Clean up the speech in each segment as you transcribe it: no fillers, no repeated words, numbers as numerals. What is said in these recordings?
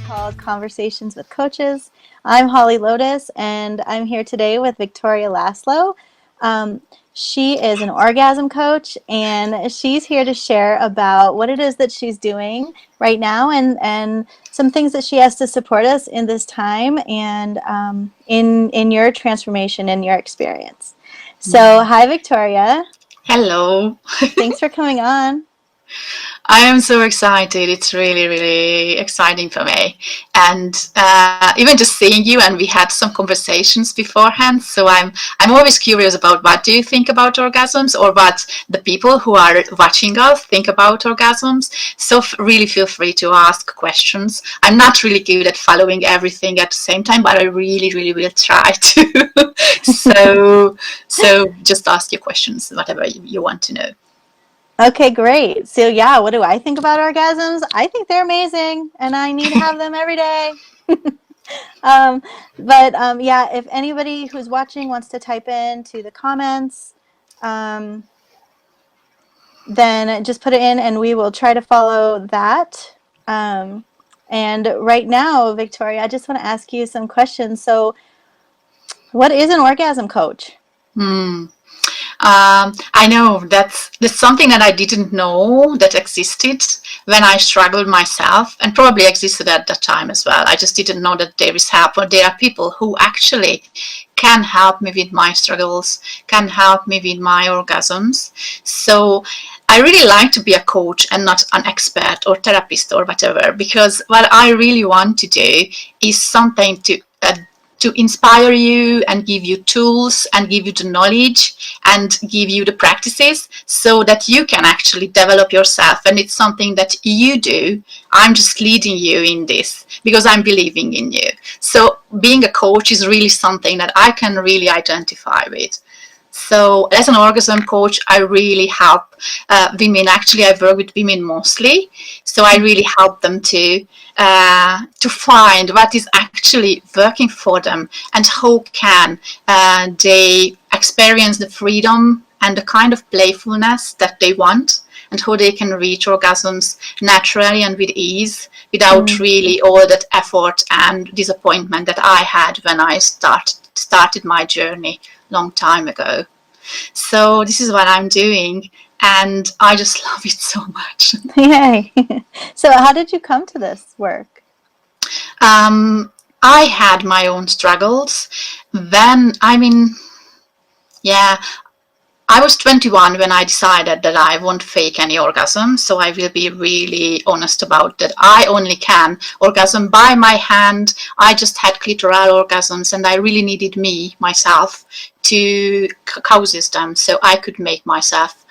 called Conversations with Coaches. I'm Holly Lotus, and I'm here today with Victoria Laszlo. Um, she is an orgasm coach, and she's here to share about what it is that she's doing right now and some things that she has to support us in this time and in your transformation and your experience. So, hi, Victoria. Hello. Thanks for coming on. I am so excited. It's really, really exciting for me. And even just seeing you, and we had some conversations beforehand. So I'm always curious about what do you think about orgasms, or what the people who are watching us think about orgasms. So really feel free to ask questions. I'm not really good at following everything at the same time, but I really, really will try to. so just ask your questions, whatever you want to know. Okay, great. So yeah, what do I think about orgasms? I think they're amazing and I need to have them every day. um, but yeah, if anybody who's watching wants to type into the comments, um, then just put it in and we will try to follow that. Um, and right now, Victoria, I just want to ask you some questions. So, what is an orgasm coach? Hmm. I know that's something that I didn't know that existed when I struggled myself, and probably existed at that time as well. I just didn't know that there is help, or there are people who actually can help me with my struggles, can help me with my orgasms. So I really like to be a coach and not an expert or therapist or whatever, because what I really want to do is something to inspire you and give you tools and give you the knowledge and give you the practices so that you can actually develop yourself. And it's something that you do. I'm just leading you in this because I'm believing in you. So being a coach is really something that I can really identify with. So as an orgasm coach, I really help women. Actually, I work with women mostly. So I really help them to find what is actually working for them and how can they experience the freedom and the kind of playfulness that they want, and how they can reach orgasms naturally and with ease without really all that effort and disappointment that I had when I started my journey long time ago. So this is what I'm doing, and I just love it so much. Yay. So, how did you come to this work? I had my own struggles when, yeah, I was 21 when I decided that I won't fake any orgasm. So I will be really honest about that. I only can orgasm by my hand. I just had clitoral orgasms, and I really needed myself, to causes them so I could make myself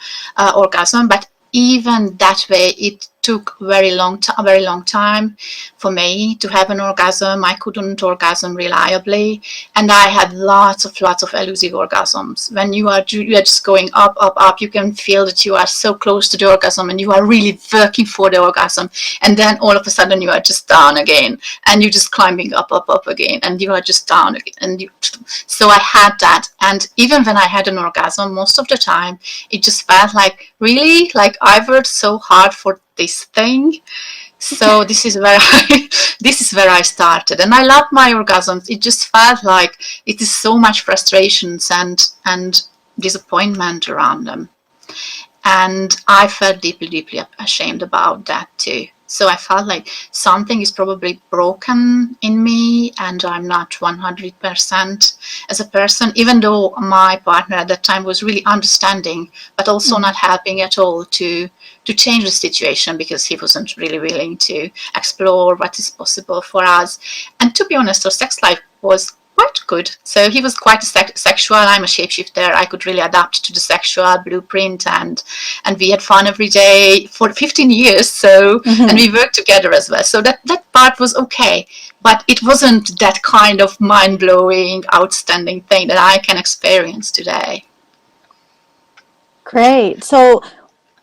orgasm. But even that way, it took a very long time for me to have an orgasm. I couldn't orgasm reliably, and I had lots of elusive orgasms. When you are just going up, you can feel that you are so close to the orgasm, and you are really working for the orgasm, and then all of a sudden you are just down again, and you're just climbing up again, and you are just down again, so I had that. And even when I had an orgasm, most of the time it just felt like, really, like I worked so hard for this thing. So this is where I started, and I love my orgasms. It just felt like it is so much frustrations and disappointment around them, and I felt deeply ashamed about that too. So I felt like something is probably broken in me, and I'm not 100% as a person, even though my partner at that time was really understanding, but also not helping at all to change the situation, because he wasn't really willing to explore what is possible for us. And to be honest, our sex life was quite good. So he was quite sexual. I'm a shapeshifter. I could really adapt to the sexual blueprint, and we had fun every day for 15 years. So and we worked together as well. So that part was okay, but it wasn't that kind of mind blowing, outstanding thing that I can experience today. Great. So,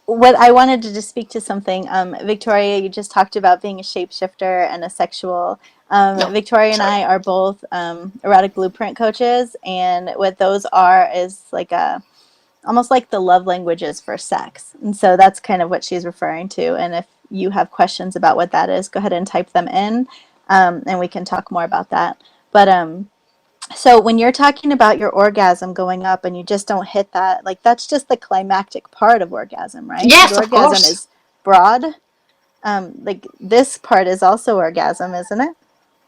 what I wanted to just speak to something, Victoria, you just talked about being a shapeshifter and a sexual. No, Victoria and sorry. I are both erotic blueprint coaches, and what those are is like almost like the love languages for sex. And so that's kind of what she's referring to. And if you have questions about what that is, go ahead and type them in. and we can talk more about that. But so when you're talking about your orgasm going up and you just don't hit that, like that's just the climactic part of orgasm, right? Because Yes, of orgasm course. is broad. Like this part is also orgasm, isn't it?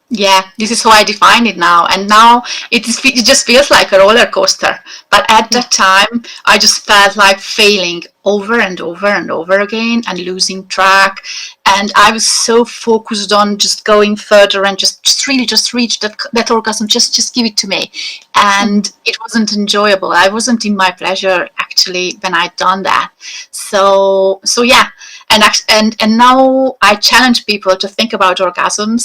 Yeah, this is how I define it now. And now it just feels like a roller coaster. But at Yeah. that time, I just felt like failing over and over and over again and losing track. And I was so focused on just going further and just really just reach that orgasm. Just give it to me. And it wasn't enjoyable. I wasn't in my pleasure actually when I'd done that. So yeah. And now I challenge people to think about orgasms.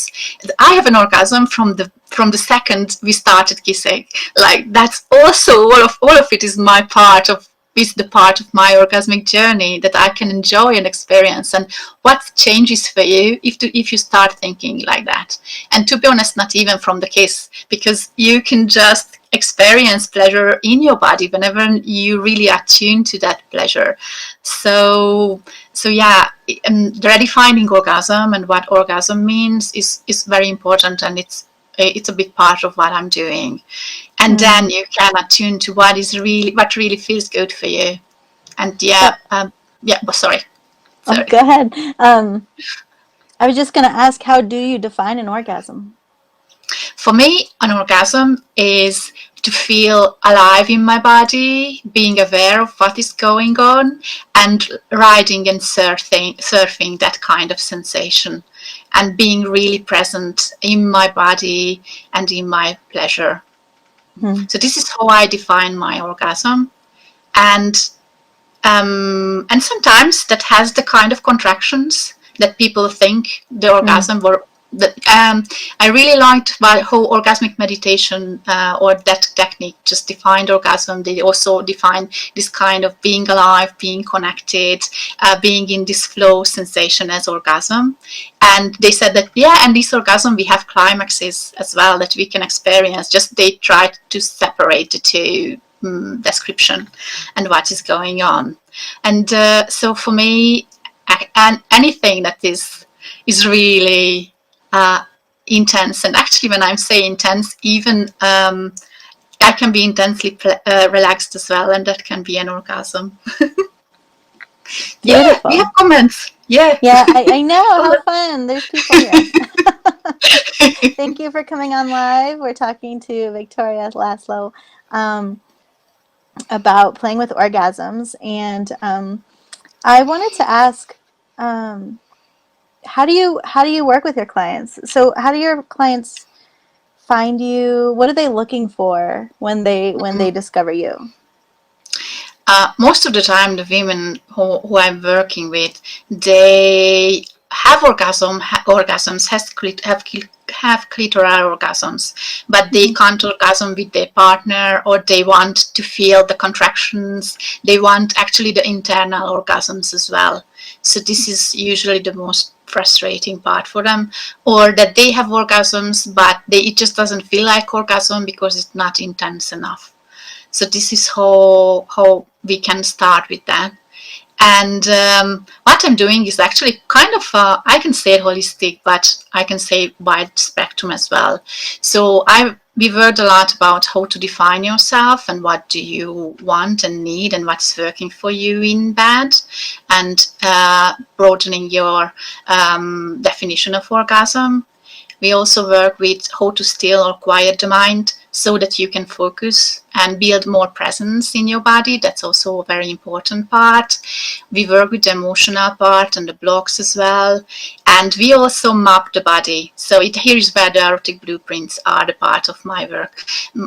I have an orgasm from the second we started kissing. Like that's also all of it is my part of is the part of my orgasmic journey that I can enjoy and experience. And what changes for you if you start thinking like that? And to be honest, not even from the kiss, because you can just experience pleasure in your body whenever you really are tuned to that pleasure. So yeah, redefining orgasm and what orgasm means is very important, and it's a big part of what I'm doing. And Mm. then you can attune to what really feels good for you. And Uh, yeah. But oh, sorry. go ahead. I was just gonna ask, how do you define an orgasm? For me, an orgasm is to feel alive in my body, being aware of what is going on, and riding and surfing that kind of sensation, and being really present in my body and in my pleasure. Hmm. So this is how I define my orgasm, and and sometimes that has the kind of contractions that people think the Hmm. orgasm were. That I really liked how orgasmic meditation or that technique just defined orgasm. They also define this kind of being alive, being connected, being in this flow sensation as orgasm. And they said that yeah, and this orgasm we have climaxes as well that we can experience. Just they tried to separate the two description and what is going on. And so for me, and anything that is really intense, and actually when I'm saying intense, even I can be intensely relaxed as well, and that can be an orgasm. Yeah, we have Beautiful. comments. Yeah. Yeah, I know. How fun. There's people here. Thank you for coming on live. We're talking to Victoria Laszlo um, about playing with orgasms. And I wanted to ask, um, how do you work with your clients? So how do your clients find you? What are they looking for when they discover you? Most of the time, the women who I'm working with, they have orgasms, have clitoral orgasms, but they Hmm. can't orgasm with their partner, or they want to feel the contractions. They want actually the internal orgasms as well. So this is usually the most frustrating part for them, or that they have orgasms, but it just doesn't feel like orgasm because it's not intense enough. So this is how we can start with that. And what I'm doing is actually kind of I can say holistic, but I can say wide spectrum as well. So we've heard a lot about how to define yourself and what do you want and need and what's working for you in bed, and broadening your definition of orgasm. We also work with how to still or quiet the mind so that you can focus and build more presence in your body. That's also a very important part. We work with the emotional part and the blocks as well. And we also map the body. So here is where the erotic blueprints are the part of my work.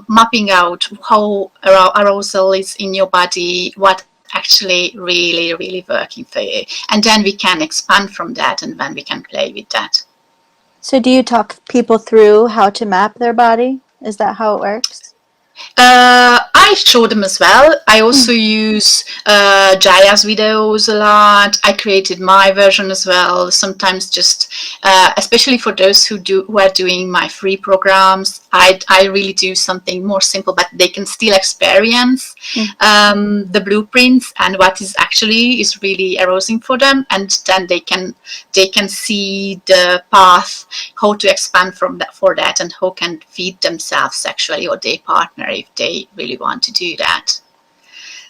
Mapping out how arousal is in your body, what actually really working for you. And then we can expand from that, and then we can play with that. So do you talk people through how to map their body? Is that how it works? I show them as well. I also use Jaya's videos a lot. I created my version as well. Sometimes just, especially for those who are doing my free programs, I really do something more simple, but they can still experience Mm. the blueprints and what is actually is really arousing for them, and then they can see the path how to expand from that for that, and how can feed themselves sexually or their partner if they really want to do that.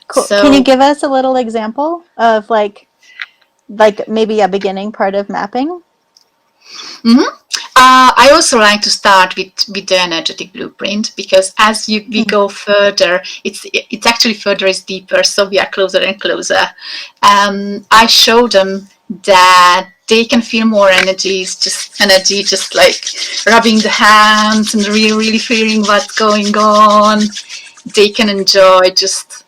Cool. Can you So give us a little example of like maybe a beginning part of mapping? mhm. I also like to start with the energetic blueprint, because as we Mm. go further, it's actually further is deeper, so we are closer and closer. I show them that they can feel more energy, just like rubbing the hands and really, really feeling what's going on. They can enjoy just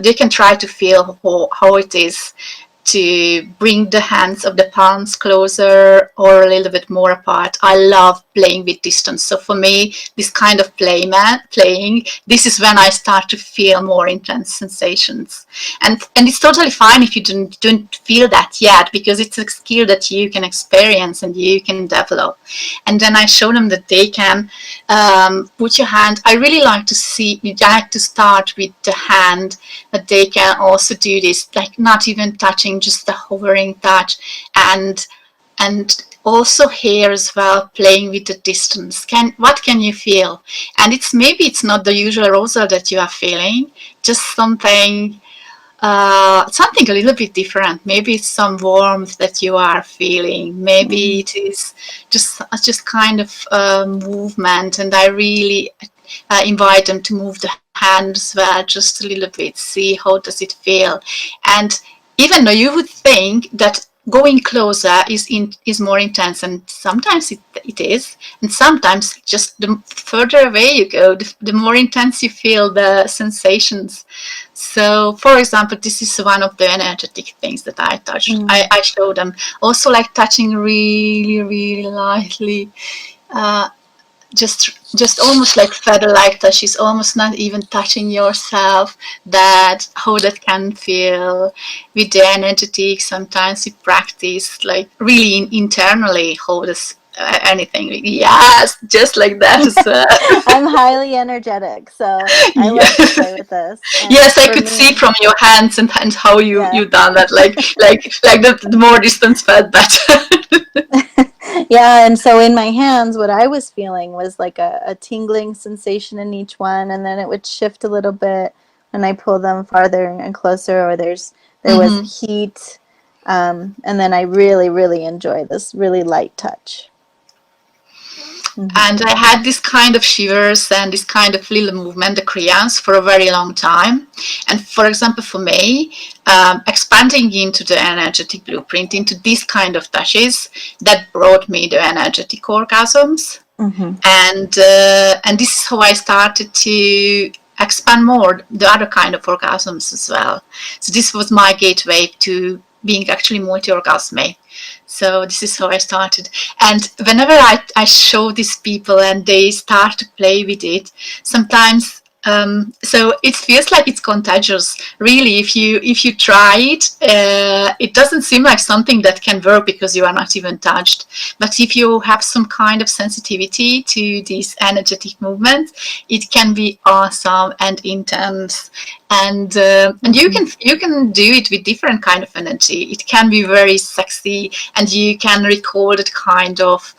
they can try to feel how it is to bring the hands of the palms closer or a little bit more apart. I love playing with distance. So for me, this kind of playing, this is when I start to feel more intense sensations. And it's totally fine if you don't feel that yet, because it's a skill that you can experience and you can develop. And then I show them that they can put your hand. I really like to see. You like to start with the hand, but they can also do this, like not even touching, just the hovering touch, and also here as well, playing with the distance. What can you feel? And it's not the usual arousal that you are feeling, just something a little bit different. Maybe it's some warmth that you are feeling. Maybe Mm. it is just kind of movement. And I really invite them to move the hand as well, just a little bit, see how does it feel. And even though you would think that going closer is more intense, and sometimes it is, and sometimes just the further away you go, the more intense you feel the sensations. So, for example, this is one of the energetic things that I touch. Mm. I show them also, like touching really, really lightly, uh, just almost like feather like touch. Is almost not even touching yourself. That how that can feel with the energetic. Sometimes we practice like really internally how does anything. Yes, just like that as well. I'm highly energetic, so I love to Yes. play with this. And Yes, I for could see me, from your hands and how yeah. you done that. Like the more distance felt better. Yeah, and so in my hands, what I was feeling was like a tingling sensation in each one, and then it would shift a little bit when I pull them farther and closer, or there was Hmm. heat, and then I really, really enjoy this really light touch. And Hmm. I had this kind of shivers and this kind of little movement, the crayons, for a very long time. And for example, for me, expanding into the energetic blueprint, into this kind of touches, that brought me the energetic orgasms. Hmm. And this is how I started to expand more the other kind of orgasms as well. So this was my gateway to being actually multi-orgasmic. So this is how I started. And whenever I show these people and they start to play with it, sometimes so it feels like it's contagious. Really, if you try it, it doesn't seem like something that can work because you are not even touched. But if you have some kind of sensitivity to these energetic movements, it can be awesome and intense. And Hmm. you can do it with different kind of energy. It can be very sexy, and you can record it kind of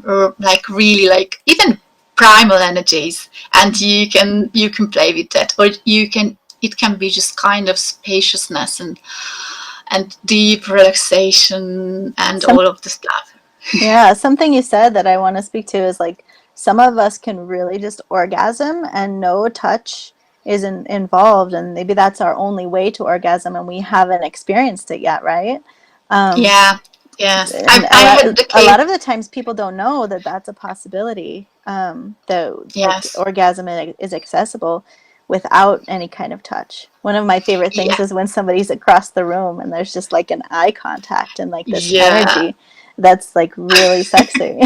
or like really like even primal energies, and you can play with that, or it can be just kind of spaciousness and deep relaxation and Some all of the stuff. Yeah, something you said that I want to speak to is like some of us can really just orgasm and no touch isn't involved, and maybe that's our only way to orgasm, and we haven't experienced it yet, right? Um, Yeah, yes, and I had the a case. lot of the times people don't know that that's a possibility. That like Yes, orgasm is accessible without any kind of touch. One of my favorite things yeah, is when somebody's across the room and there's just like an eye contact and like this yeah. energy that's like really sexy.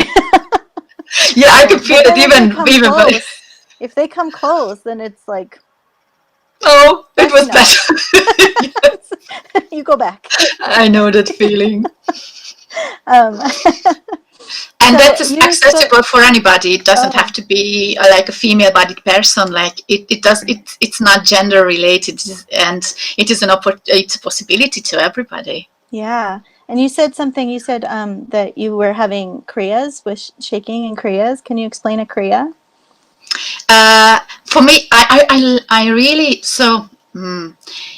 Yeah, I can feel But it then even but if they come close, then it's like, oh, it that's was enough. better. You go back. I know that feeling. Um, And so that is you spoke. accessible for anybody. It doesn't have Oh, to be like a female-bodied person. Like it does. It's not gender related, and it is it's a possibility to everybody. yeah. And you said something. You said that you were having kriyas with shaking and kriyas. Can you explain a kriya? For me, I really so.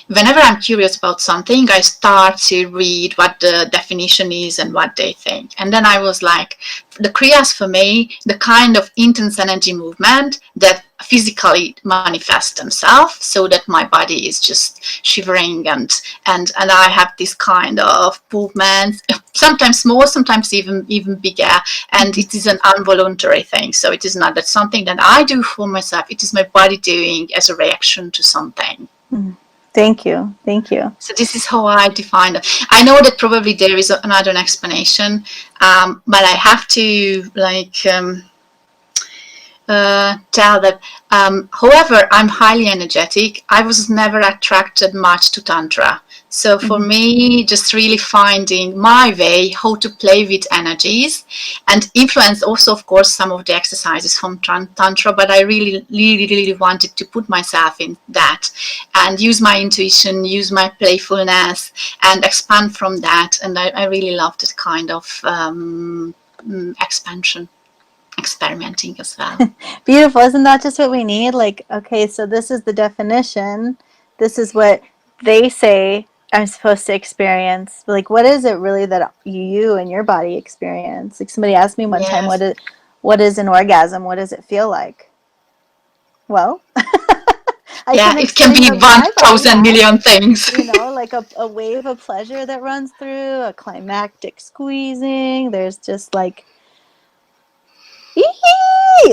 Whenever I'm curious about something, I start to read what the definition is and what they think. And then I was like, the Kriyas for me, the kind of intense energy movement that physically manifest themselves so that my body is just shivering and I have this kind of movements, sometimes small, sometimes even bigger, and Mm-hmm. it is an involuntary thing. So it is not that something that I do for myself, it is my body doing as a reaction to something. Mm-hmm. Thank you. Thank you. So this is how I define it. I know that probably there is another explanation, but I have to tell that. However, I'm highly energetic. I was never attracted much to Tantra. So for Mm-hmm. me, just really finding my way how to play with energies and influence also, of course, some of the exercises from Tantra, but I really wanted to put myself in that and use my intuition, use my playfulness and expand from that. And I really loved that kind of expansion, experimenting as well. Beautiful. Isn't that just what we need? Like, okay, so this is the definition. This is what they say I'm supposed to experience. But like, what is it really that you and your body experience? Like, somebody asked me one time, Yes. what is an orgasm? What does it feel like? Well, I Yeah, can it can explain be what my body 1,000 has. million things. Like a wave of pleasure that runs through, a climactic squeezing. There's just like, ee!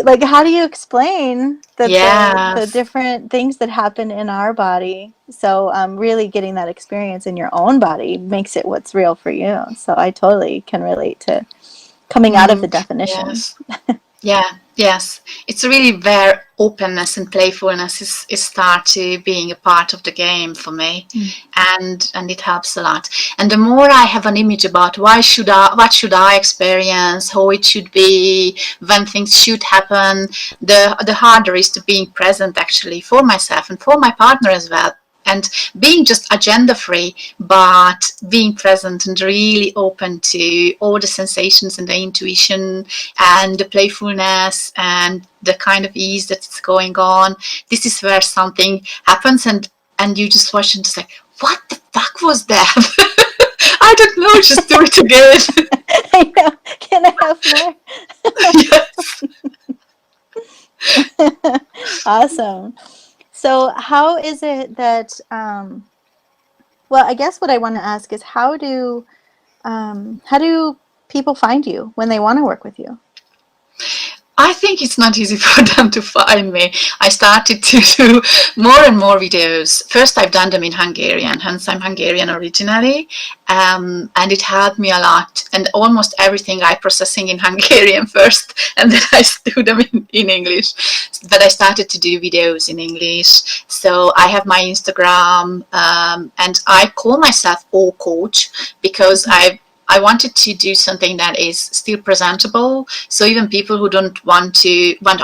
Like, how do you explain that the Yes. different things that happen in our body? So, really getting that experience in your own body makes it what's real for you. So, I totally can relate to coming out of the definition. Yes. Yeah, yes. It's really where openness and playfulness is start to being a part of the game for me, Mm. and it helps a lot. And the more I have an image about what should I experience, how it should be, when things should happen, the harder is to being present actually for myself and for my partner as well. And being just agenda free, but being present and really open to all the sensations and the intuition and the playfulness and the kind of ease that's going on. This is where something happens and you just watch and just like, what the fuck was that? I don't know, just do it again. I know. Can I have more? Yes. Awesome. So, how is it that, well, I guess what I want to ask is how do people find you when they want to work with you? I think it's not easy for them to find me. I started to do more and more videos. First, I've done them in Hungarian, hence I'm Hungarian originally, and it helped me a lot. And almost everything I processing in Hungarian first, and then I do them in English. But I started to do videos in English. So I have my Instagram, and I call myself O Coach because Mhm. I wanted to do something that is still presentable. So even people who don't want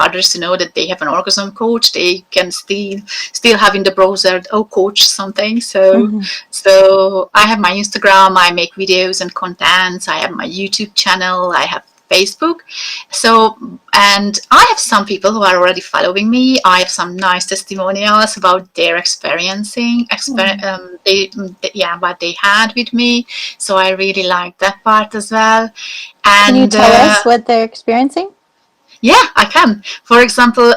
others to know that they have an orgasm coach, they can still have in the browser, oh, coach something. Mhm. So I have my Instagram, I make videos and contents, I have my YouTube channel, I have Facebook. So, and I have some people who are already following me. I have some nice testimonials about their experiencing, Mm. yeah, what they had with me. So I really like that part as well. Can you And tell us what they're experiencing? yeah, I can. For example,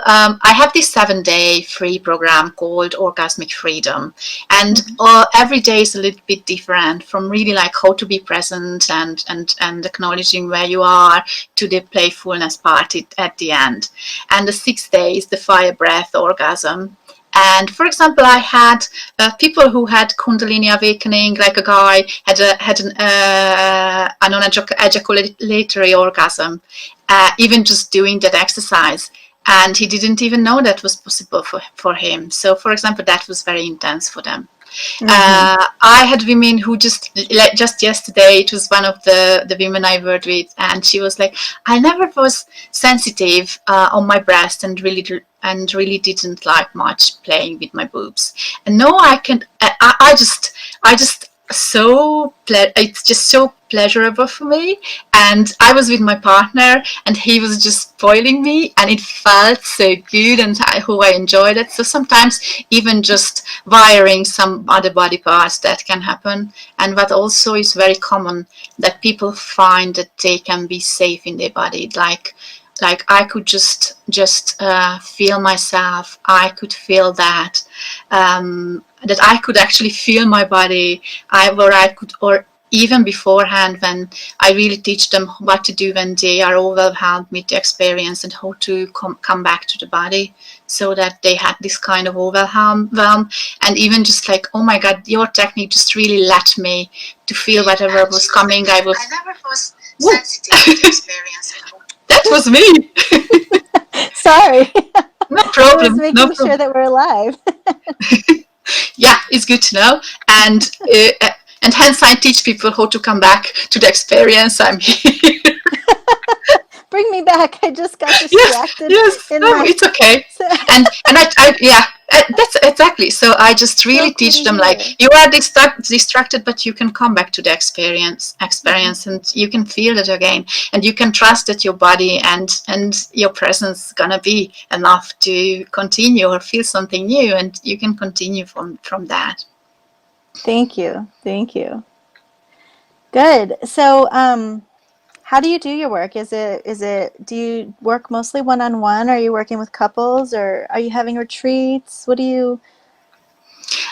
I have this 7-day free program called Orgasmic Freedom, and Mhm. every day is a little bit different. From really like how to be present and acknowledging where you are to the playfulness part at the end. And the 6 days, the fire breath orgasm. And for example, I had people who had Kundalini awakening, like a guy had an ejaculatory orgasm, even just doing that exercise. And he didn't even know that was possible for him. So, for example, that was very intense for them. Mm-hmm. I had women who just yesterday, it was one of the women I worked with, and she was like, I never was sensitive on my breast and really didn't like much playing with my boobs. And no, I can. I just it's just so pleasurable for me. And I was with my partner, and he was just spoiling me, and it felt so good, and who I enjoyed it. So sometimes even just wiring some other body parts, that can happen. And what also is very common, that people find that they can be safe in their body, like I could just feel myself. I could feel that I could actually feel my body. I could, or even beforehand, when I really teach them what to do when they are overwhelmed with the experience, and how to come back to the body, so that they had this kind of overwhelm. And even just like, oh my God, your technique just really let me to feel whatever was coming. I never was sensitive to the experience. That was me. Sorry. No I was problem. No making sure problem. that we're live. Yeah, it's good to know. And hence I teach people how to come back to the experience. I'm here. Bring me back. I just got Yes, distracted yes. in No, my. it's okay. So, And I yeah, that's exactly. So I just so really cool teach to them, like, hear. you are distracted, but you can come back to the experience, and you can feel it again, and you can trust that your body and your presence is gonna be enough to continue or feel something new, and you can continue from that. Thank you. Thank you. Good. So, how do you do your work? Do you work mostly one-on-one? Are you working with couples, or are you having retreats? What do you?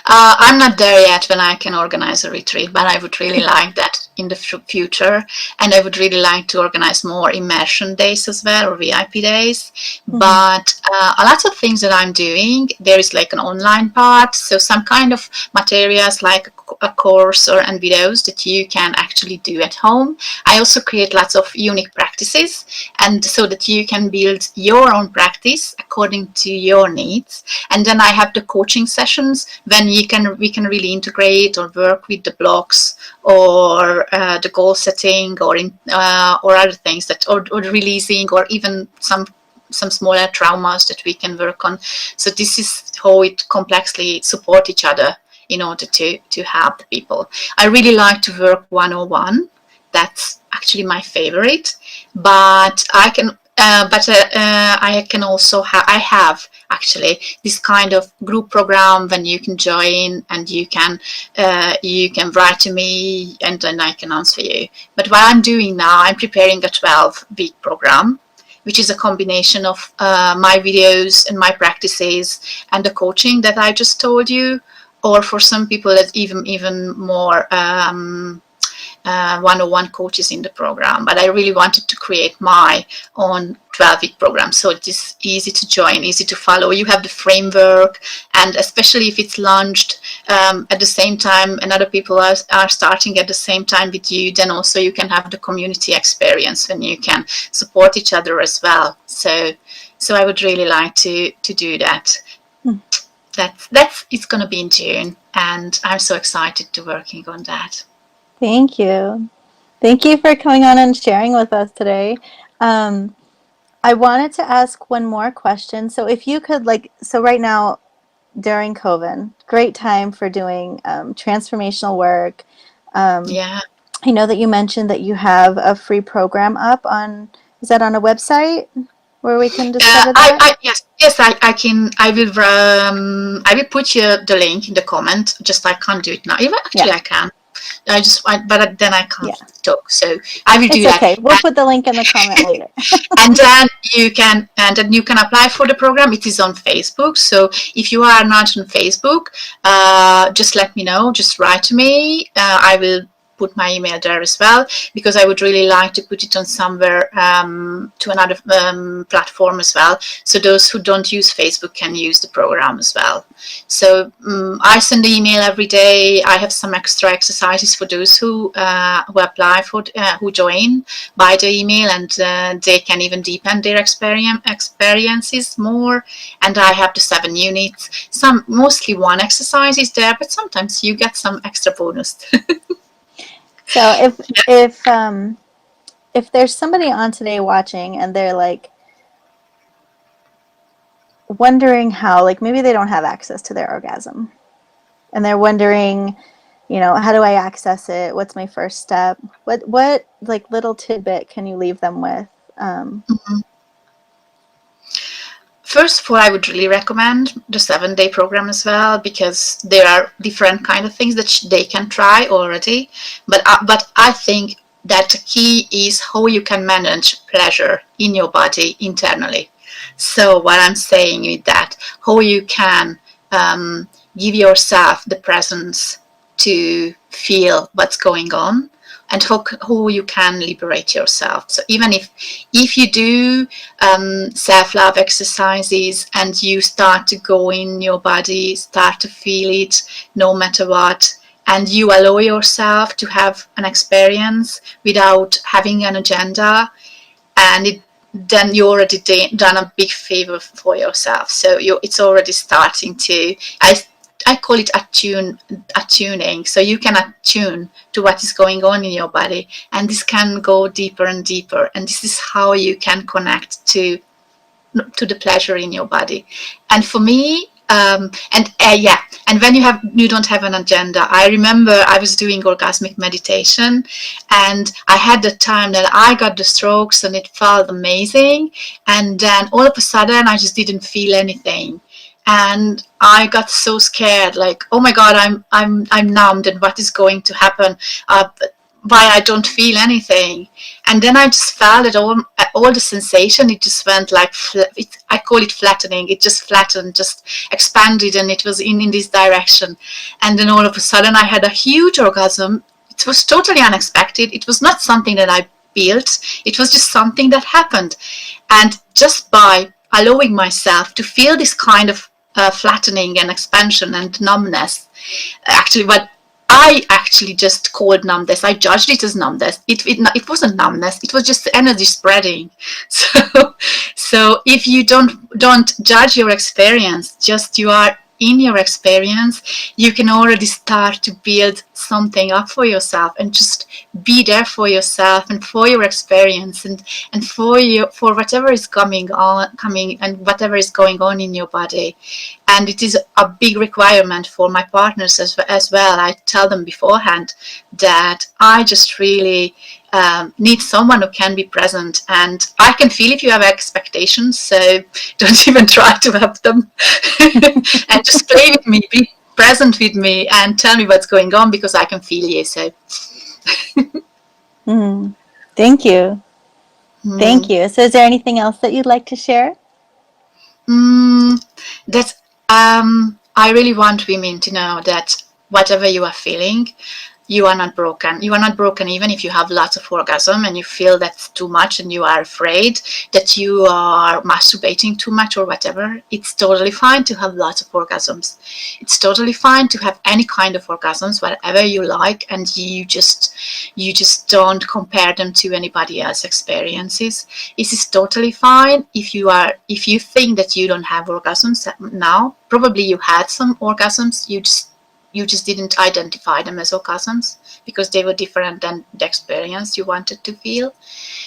I'm not there yet when I can organize a retreat, but I would really like that in the future. And I would really like to organize more immersion days as well, or VIP days. Mhm. But a lot of things that I'm doing, there is like an online part. So some kind of materials like a course and videos that you can actually do at home. I also create lots of unique practices, and so that you can build your own practice according to your needs. And then I have the coaching sessions when we can really integrate or work with the blocks, or the goal setting, or other things, or releasing, or even some smaller traumas that we can work on. So this is how it complexly support each other in order to help the people. I really like to work 101. That's actually my favorite, but I can also I have actually this kind of group program when you can join, and you can write to me, and then I can answer you. But what I'm doing now, I'm preparing a 12-week program, which is a combination of my videos and my practices and the coaching that I just told you, or for some people that's even more one-on-one coaches in the program. But I really wanted to create my own 12-week program, so it is easy to join, easy to follow. You have the framework, and especially if it's launched at the same time and other people are starting at the same time with you, then also you can have the community experience when you can support each other as well. So I would really like to do that. Hmm. That's it's going to be in June, and I'm so excited to working on that. Thank you. Thank you for coming on and sharing with us today. Um, I wanted to ask one more question. So, if you could, so right now during COVID, great time for doing transformational work. Um, Yeah. I know that you mentioned that you have a free program up on, is that on a website where we can discover that? Yes, I can. I will put you the link in the comment. Just I can't do it now. Even Yeah, actually I can. But then I can't yeah. talk. So I will do It's that. okay. We'll put the link in the comment later. And then you can apply for the program. It is on Facebook. So if you are not on Facebook, just let me know. Just write to me. I will put my email there as well, because I would really like to put it on somewhere, to another platform as well, so those who don't use Facebook can use the program as well. So I send the email every day. I have some extra exercises for those who apply for who join by the email, and they can even deepen their experiences more. And I have the 7 units. Some mostly one exercise is there, but sometimes you get some extra bonus. So if there's somebody on today watching and they're like wondering how, like maybe they don't have access to their orgasm and they're wondering, how do I access it? What's my first step? What like little tidbit can you leave them with? First of all, I would really recommend the 7 day program as well, because there are different kind of things that they can try already. But I think that the key is how you can manage pleasure in your body internally. So what I'm saying is that how you can give yourself the presence to feel what's going on, and how you can liberate yourself. So even if you do self-love exercises and you start to go in your body, start to feel it no matter what, and you allow yourself to have an experience without having an agenda, and then you already done a big favor for yourself. So it's already starting to, I call it attuning. So you can attune to what is going on in your body, and this can go deeper and deeper. And this is how you can connect to the pleasure in your body. And for me, and when you don't have an agenda. I remember I was doing orgasmic meditation, and I had the time that I got the strokes, and it felt amazing. And then all of a sudden, I just didn't feel anything, and I got so scared, like, oh my God, I'm numbed, and what is going to happen? Why I don't feel anything? And then I just felt it all the sensation. It just went like I call it flattening. It just flattened, just expanded, and it was in this direction. And then all of a sudden, I had a huge orgasm. It was totally unexpected. It was not something that I built. It was just something that happened, and just by allowing myself to feel this kind of flattening and expansion and numbness, actually, what I actually just called numbness. I judged it as numbness. It wasn't numbness. It was just energy spreading. So if you don't judge your experience, just you are in your experience, you can already start to build something up for yourself, and just be there for yourself and for your experience, and for whatever is coming and whatever is going on in your body. And it is a big requirement for my partners as well. I tell them beforehand that I just really need someone who can be present, and I can feel if you have expectations, so don't even try to have them. And just play with me, be present with me, and tell me what's going on, because I can feel you. So Thank you. Thank you. So is there anything else that you'd like to share? That I really want women to know that whatever you are feeling, you are not broken. You are not broken even if you have lots of orgasm and you feel that's too much, and you are afraid that you are masturbating too much or whatever. It's totally fine to have lots of orgasms. It's totally fine to have any kind of orgasms, whatever you like, and you just don't compare them to anybody else's experiences. This is totally fine. If you think that you don't have orgasms now, probably you had some orgasms, you just didn't identify them as orgasms because they were different than the experience you wanted to feel.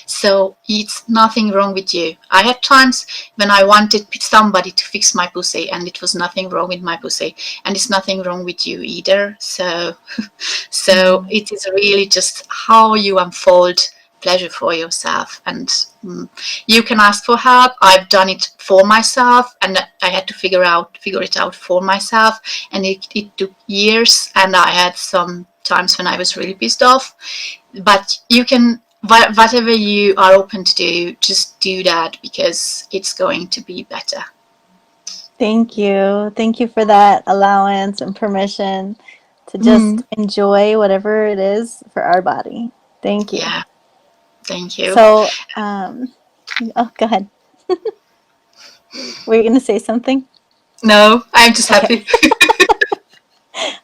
So it's nothing wrong with you. I had times when I wanted somebody to fix my pussy, and it was nothing wrong with my pussy, and it's nothing wrong with you either. So it is really just how you unfold pleasure for yourself, and you can ask for help. I've done it for myself, and I had to figure it out for myself, and it took years, and I had some times when I was really pissed off. But you can, whatever you are open to do, just do that, because it's going to be better. Thank you. Thank you for that allowance and permission. to Mm. just enjoy whatever it is for our body. Thank you. Yeah, thank you. So, oh, go ahead. Were you going to say something? No, I'm just Okay. happy.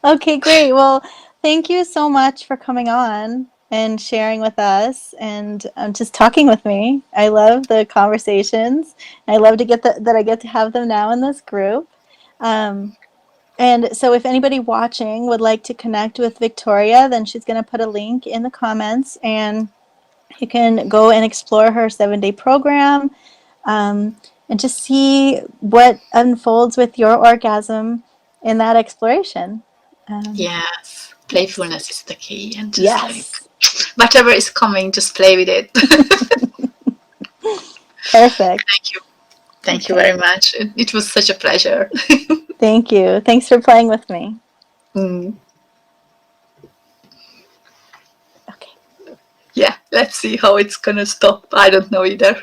Okay, great. Well, thank you so much for coming on and sharing with us and just talking with me. I love the conversations. I love to get that I get to have them now in this group. Um, and so, if anybody watching would like to connect with Victoria, then she's going to put a link in the comments, and you can go and explore her 7-day program, um, and just see what unfolds with your orgasm in that exploration. Um, Yes, yes. playfulness is the key, and just like Yes. whatever is coming, just play with it. Perfect. Thank you. Thank you Okay. very much. It was such a pleasure. Thank you. Thanks for playing with me. Mm. Okay. Yeah, let's see how it's gonna stop. I don't know either.